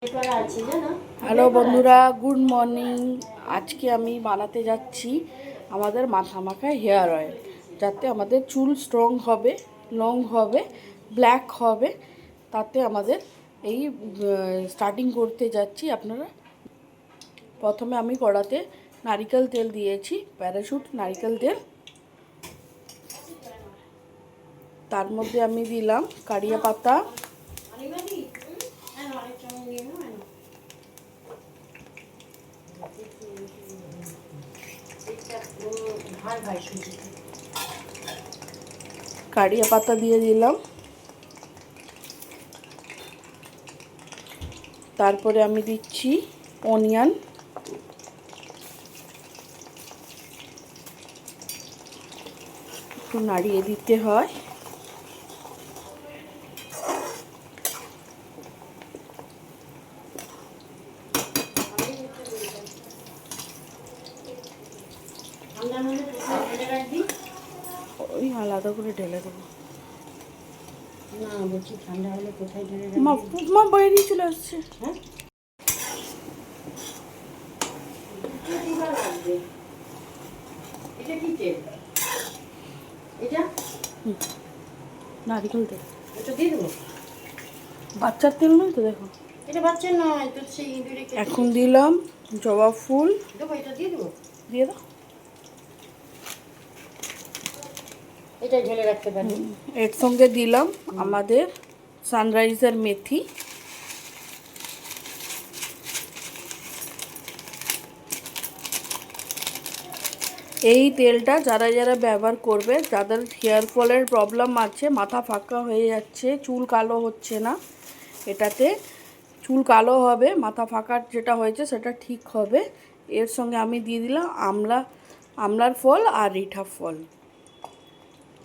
Hello বন্ধুরা, good morning. আজকে আমি বানাতে যাচ্ছি আমাদের মাথা মাখা হেয়ার অয়েল, যাতে আমাদের চুল স্ট্রং হবে, লং হবে, ব্ল্যাক হবে। তাতে আমাদের এই স্টার্টিং করতে যাচ্ছি। আপনারা প্রথমে আমি কড়াতে নারিকেল তেল দিয়েছি, প্যারাশুট নারিকেল তেল। তার মধ্যে আমি দিলাম কারিয়া পাতা, কারিয়া পাতা দিয়ে দিলাম। তারপরে আমি দিচ্ছি অনিয়ন, একটু নাড়িয়ে দিতে হয়। ওই আলাদা করে ঢেলে দেবো না, বলছি ঠান্ডা হলে কোথায় ঢেলে মা বাইরে চলে আসছে। হ্যাঁ, এটা কি তেল? এটা নারিকেল তেল। এটা দিয়ে দেবো? বাচ্চার তেল নয় তো, দেখো এটা বাচ্চা নয় তো, সেই ইঁদুরে এখন দিলাম জবা ফুল। দেবো, এটা দিয়ে দেবো? দিয়ে দাও। এটা ঢেলে রাখতে পারি। এর সঙ্গে দিলাম আমাদের সানরাইজের মেথি। এই তেলটা যারা যারা ব্যবহার করবে, যাদের হেয়ার ফলের প্রবলেম আছে, মাথা ফাঁকা হয়ে যাচ্ছে, চুল কালো হচ্ছে না, এটাতে চুল কালো হবে, মাথা ফাঁকার যেটা হয়েছে সেটা ঠিক হবে। এর সঙ্গে আমি দিয়ে দিলাম আমলার ফল আর রিঠা ফল।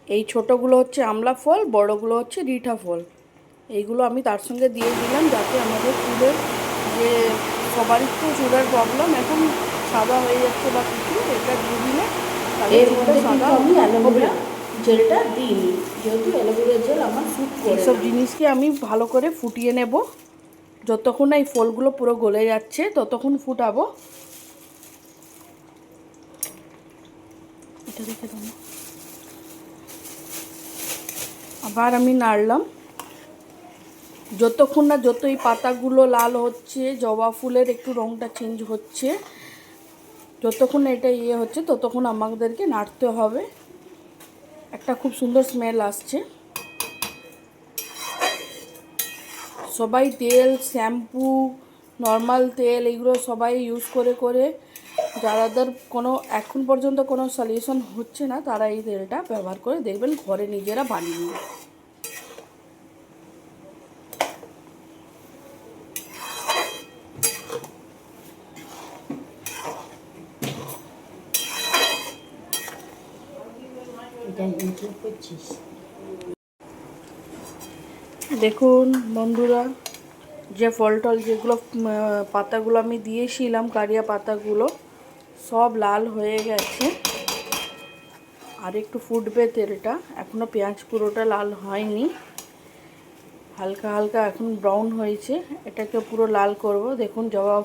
এই ছোটোগুলো হচ্ছে আমলা ফল, বড়গুলো হচ্ছে রিঠা ফল। এইগুলো আমি তার সঙ্গে দিয়ে দিলাম, যাতে আমাদের চুলের যে সবারই তো চুলের প্রবলেম এখন সাদা হয়ে যাচ্ছে বা কিছু, এটা দিয়ে দিলে এর মধ্যে কিন্তু আমি অ্যালোভেরা জেলটা দিইনি, যেহেতু অ্যালোভেরা জেল আমার স্যুট করে। এইসব জিনিসকে আমি ভালো করে ফুটিয়ে নেব। যতক্ষণ না এই ফলগুলো পুরো গলে যাচ্ছে ততক্ষণ ফুটাবো। এটা রেখে দেবো। আবার আমি নাড়লাম যতক্ষণ না এই পাতাগুলো লাল হচ্ছে, জবা ফুলের একটু রঙটা চেঞ্জ হচ্ছে, যতক্ষণ এটা হচ্ছে ততক্ষণ আমাদেরকে নাড়তে হবে। একটা খুব সুন্দর স্মেল আসছে। সবাই তেল, শ্যাম্পু, নর্মাল তেল এগুলো সবাই ইউজ করে যাদের কোনো এখন পর্যন্ত কোনো সলিউশন হচ্ছে না, তারা এই তেলটা ব্যবহার করে দেখবেন, ঘরে নিজেরা বানিয়ে নেবে। দেখুন বন্ধুরা, যে ফল টল যেগুলো পাতাগুলো আমি দিয়েছিলাম, কারিয়া পাতাগুলো সব লাল হয়ে গেছে। আর একটু ফুটবে তেলটা, এখনও পেঁয়াজ পুরোটা লাল হয়নি, হালকা হালকা এখন ব্রাউন হয়েছে। এটাকে পুরো লাল করব। দেখুন জবা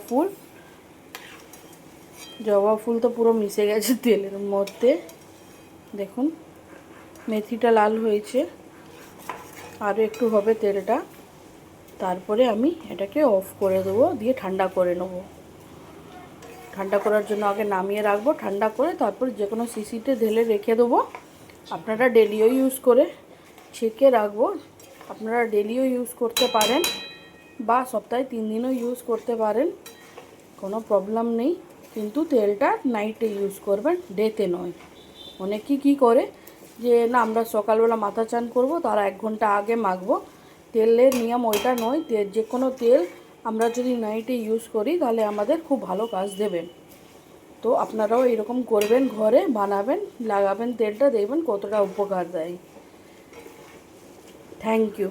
ফুল তো পুরো মিশে গেছে তেলের মধ্যে। দেখুন মেথিটা লাল হয়েছে, আরও একটু হবে তেলটা। তারপরে আমি এটাকে অফ করে দেবো, দিয়ে ঠান্ডা করে নেব। ঠান্ডা করার জন্য আগে নামিয়ে রাখবো, ঠান্ডা করে তারপর যে কোনো শিশিতে ঢেলে রেখে দেবো। আপনারা ডেলিও ইউজ করে ছেঁকে রাখবো। আপনারা ডেলিও ইউজ করতে পারেন বা সপ্তাহে 3 দিনও ইউজ করতে পারেন, কোনো প্রবলেম নেই। কিন্তু তেলটা নাইটে ইউজ করবেন, ডেতে নয়। অনেকেই কী করে যে না আমরা সকালবেলা মাথা চান করব, তারা 1 ঘন্টা আগে মাখবো। তেলের নিয়ম ওইটা নয়। যে কোনো তেল আমরা যদি নাইটে ইউজ করি তাহলে আমাদের খুব ভালো কাজ দেবে। তো আপনারাও এরকম করবেন, ঘরে বানাবেন, লাগাবেন তেলটা, দেখবেন কতটা উপকার দেয়। Thank you.